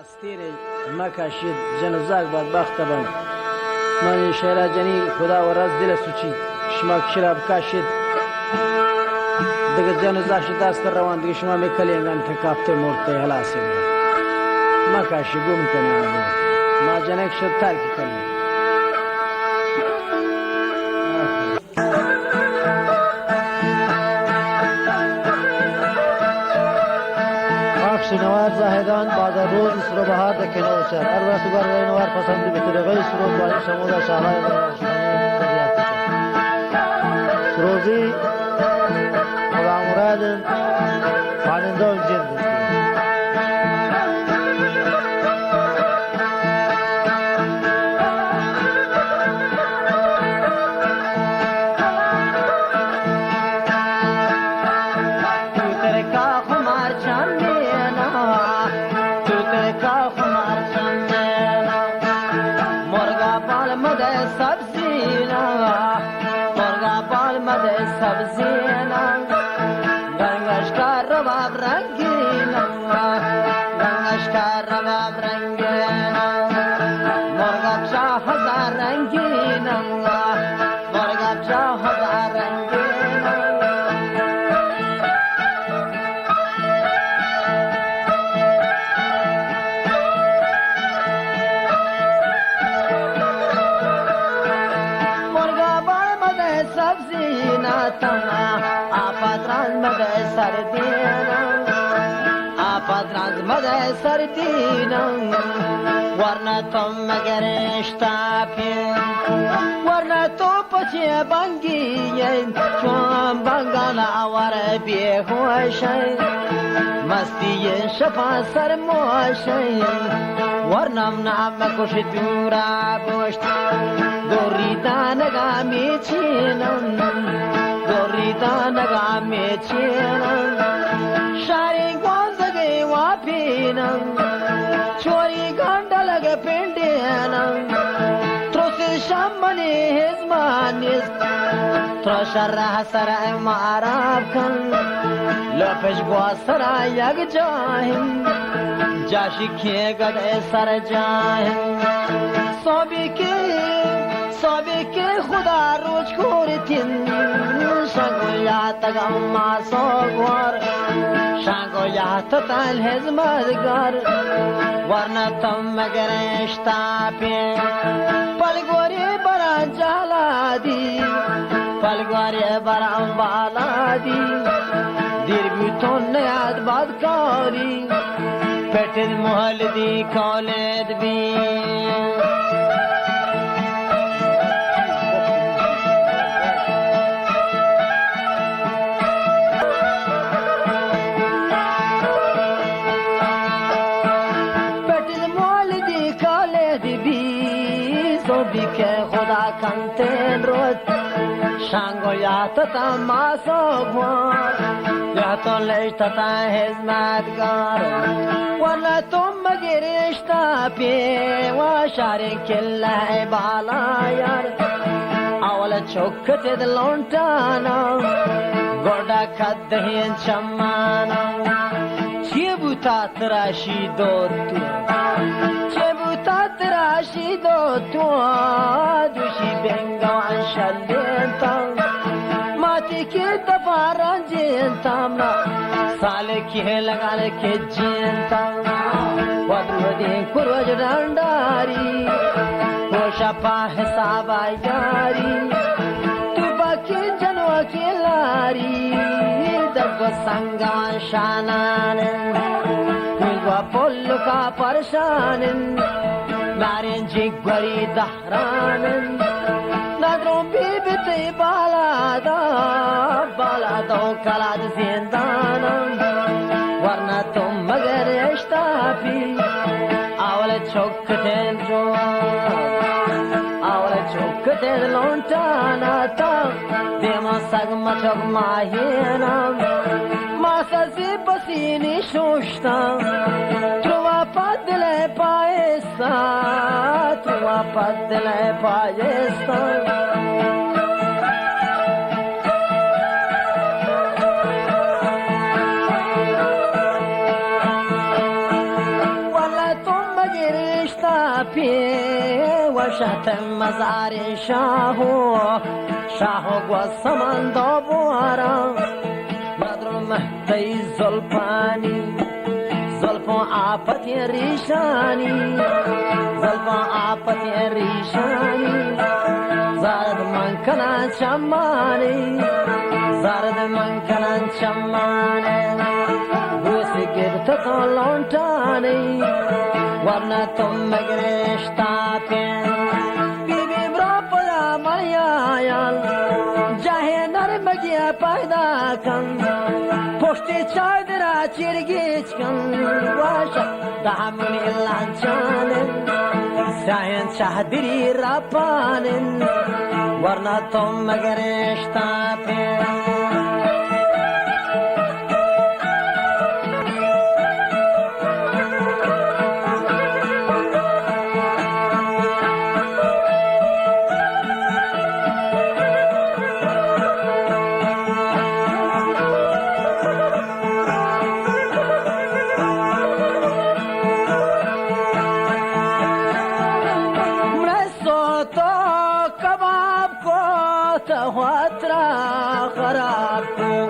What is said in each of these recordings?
استیره مکشید جنازه بدبخت بند من شیراجنی خدا و رز دل سوچید شما کشراب کشید دیگه جنازه شد دست روان دیگه شما میکلینگان تا کافته مرته حلاسی بید مکشی گم کنی آنو ما جنک شد ترکی کنی نوار زاهدان بعد روز سرو بهار د کنو چر هر وخت ګر نوار پسند به ترغه سرو باندې شمودا شالای سروزی خدا مراد پانندو جند سبزینا گنگش کار رباب رنگینا گنگش کار رباب رنگینا مرغاب شاه هزار رنگینا مرغاب شاه هزار رنگینا مرغاب آمده سبزینا آپادران مده سردینا ورنه تو مگر اشتاپین ورنه تو پچی بانگین چون بانگانا آور بیهوشن مستی شفا سرموشن ورنم نام کش دورا بوشت دوریدان گامی چینم دوریدان گامی چینم شاری گوزگی واپینم چوری گندلگ پندینم ترس شمانی هزمانیز ترش راه سر معراب کن لپش گوا سر یک جاهم جاشی کی گد سر جاهم صابی که خدا روش کورتین شنگو یا تگم ما سوگوار شنگو یا تتال هزمدگار ورنه تم مگر اشتاپی پلگوری برا جالا دی پلگوری برا بالا دی دیر بیتون نیاد بدکاری پتل محل دی کالد بی خدا کنتن رود شانگو یا تتا ماسو گوار یا تو لیشتتا حزمتگار ورنه تم مگر اشتاپی و شاری کلای بالا یار اول چوکت دلونتانا گوڑا کدهین چمانا چی بوتا تراشی دوتو تراشی دو تو دوشی بنگوان شلینتم ماتی کی دفاران جینتم سال کی لگال کی جینتم ودرو دین کروج رنداری روشا پا حساب آیاری تو باکی جنو کی لاری دگو سنگوان شانانن میگو پلو کا پرشانن نارین جی گوری دهرانن ندرون بی بیتی بالا دا کلاد زندانم ورنه تو مگر اشتاپی اول چوکتن لونتانا تا دیما سگ مچک ماهینم ماسازی بسینی شوشتم تروا پدل پایستا تروا پدل پایستا والله تو مگرشتا پی و شهت مزار شاهو گو سمندو بوارا ندرو مهدی زلپانی زلفان آفت ریشانی زلفان آفت ریشانی زارد من کنن چمانی زارد من کنن چمانی بوسی گرت تو لونتانی ورنه تو مگرشتا پین بی بی برا پدا مریایل جاہے نرمگیا پیدا کن پشتی چای درا چرگیچ کن واشا دامن لانچانن ساین چهدری راپانن ورنه تو مگرشتا پین خراب کو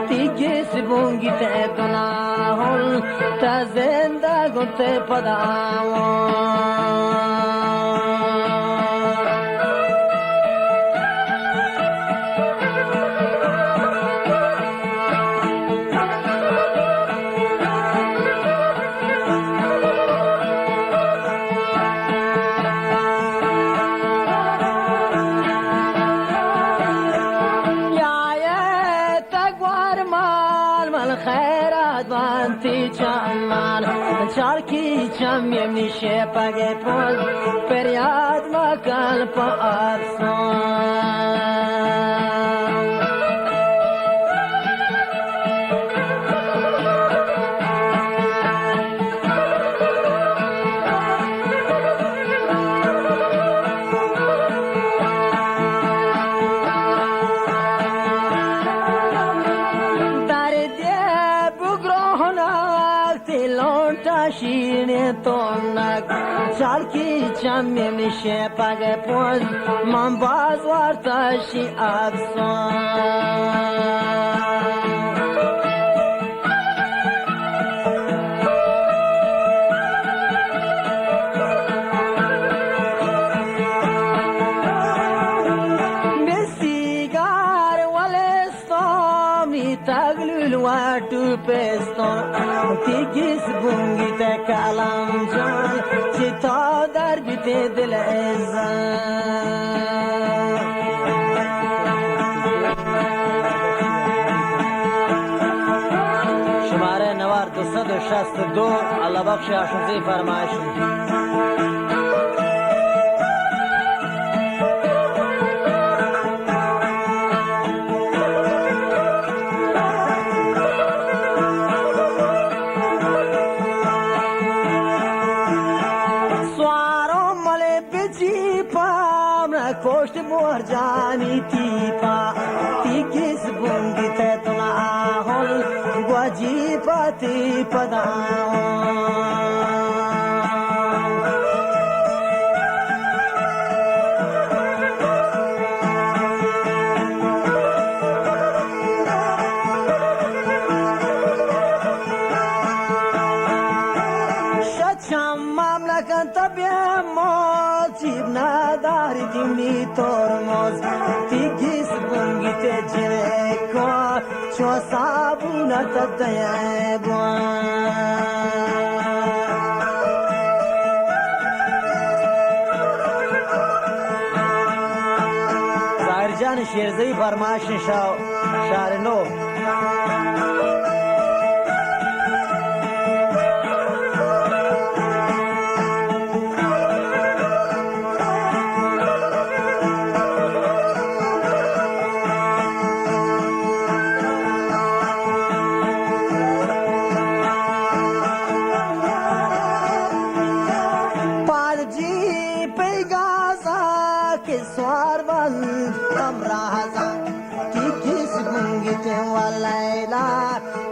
تیجی سبونگی تے گناہل تا زندہ گنتے پداؤں چارکی چم یمنی شپگه پوز پریاد مکل پا افسان شیرین تونک چارکی چمی میشه پگه پوز من باز وارتشی افسان بسیگار ولستانی تگلول واتو پستان تیگیس بونگی تکالم جان چی تا در بیت دل ازان شماره نوار 262 الله بخش آشوزی فرمایشون کوشت مور جانی تیپا تیکیس بونگی تیتنا آہل گواجی پاتی پداؤں شچم مملکن تبیم موچیب نداری دیمی ترمز تیگیس بونگی تے جنه کو چو صابونه تدیه بوان ظاهر جان شیرزی فرمایش شهر نو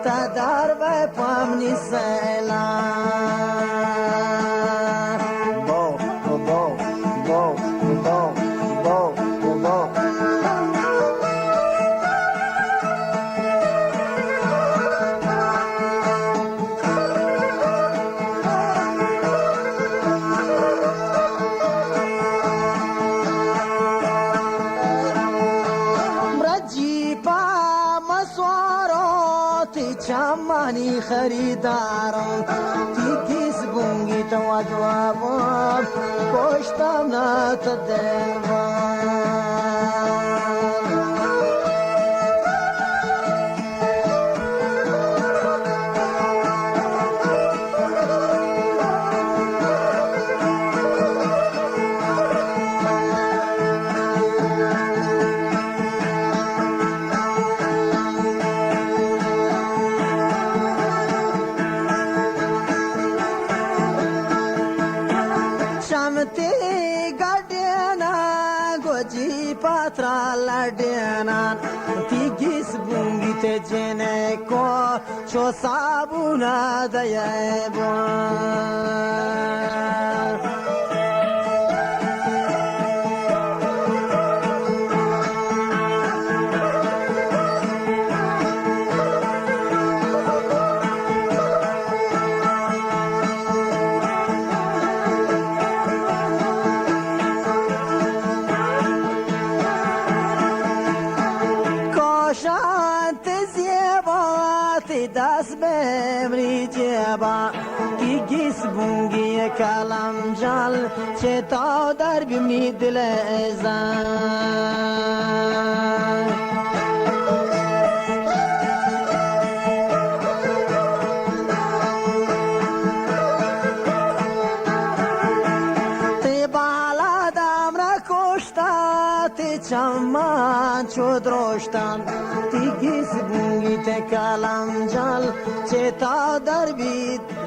تدار به پامنی سیلان شوا جوابم کشتم نت دلبر شمتی گردینا گوجی پاترا لردینا تیگیس بونگی ته جنه کو چو صابونا دیه بون شانت زیبات دست بمری جیبا کی گیس بونگی کلم جل چه تا در بمی دل زن تی بالا دم را کشتا تی چمان چو درشتن تی گیس بونگی تی کلم جل چه تا در بید